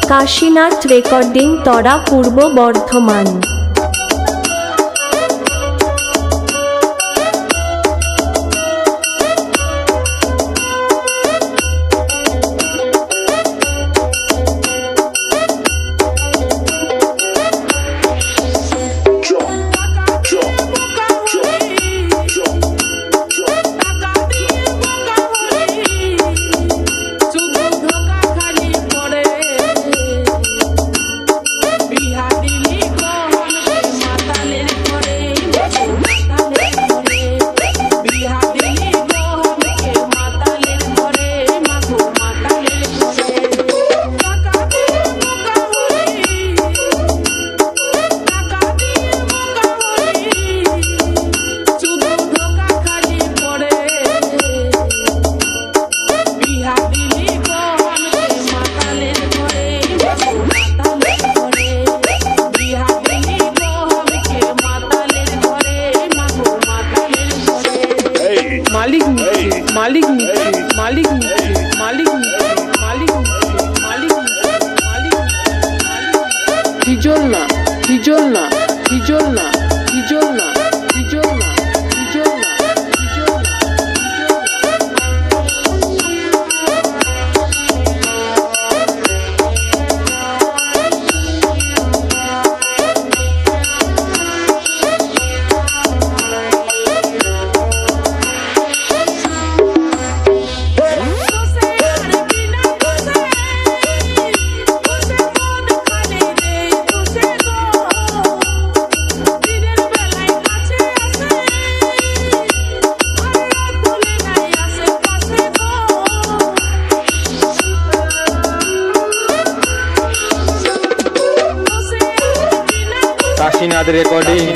Kashinath recording তরা পূর্ব বর্ধমান। মালিক নিচ্ছে মালিক নিচ্ছে মালিক নিচ্ছে মালিক নিচ্ছে মালিক নিচ্ছে মালিক নিচ্ছে মালিক হিজল না হিজল না হিজল না হিজল না হিজল না হিজল না হিজল না। काशीनाथ रिकॉर्डिंग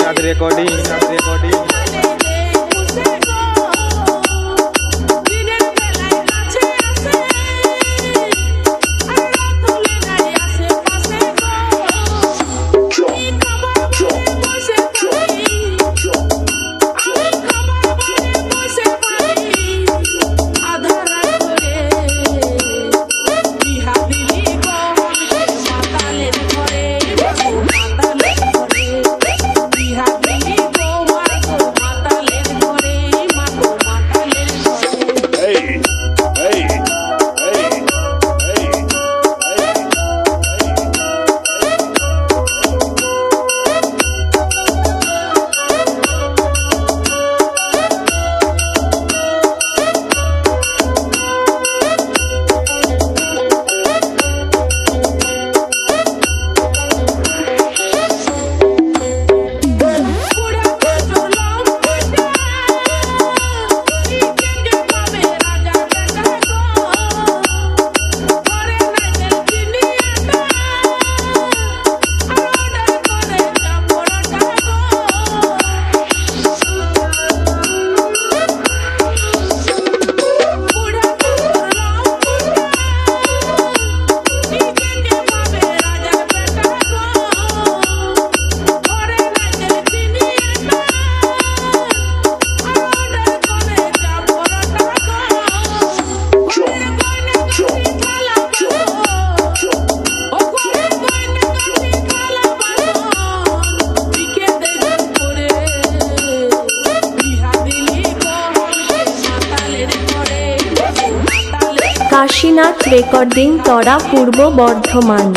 কাশীনাথ রেকর্ডিং তরা পূর্ব বর্ধমান।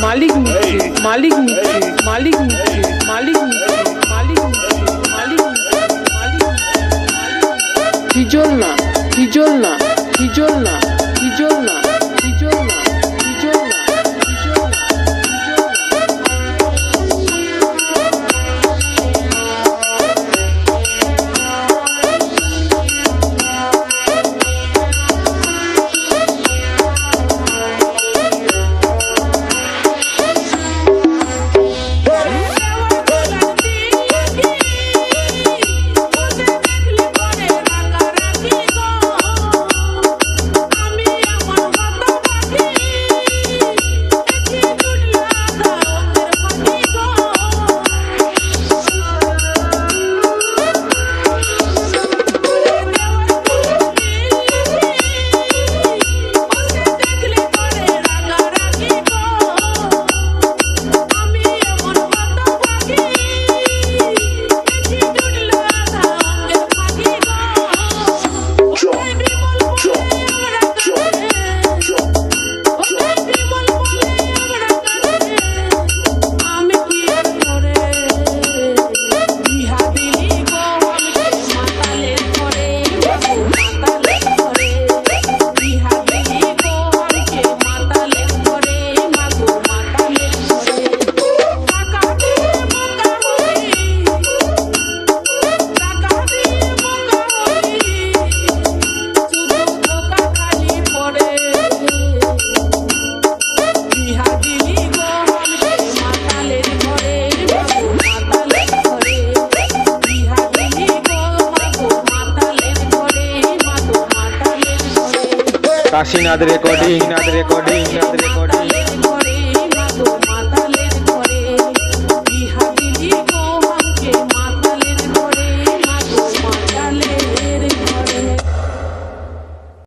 মালিক নিচ্ছে মালিক নিচ্ছে মালিক নিচ্ছে মালিক নিচ্ছে মালিক নিচ্ছে মালিক নিচ্ছে মালিক হিজল না হিজল না হিজল না হিজল না হিজল না হিজল না হিজল না। Kashinath recording recording recording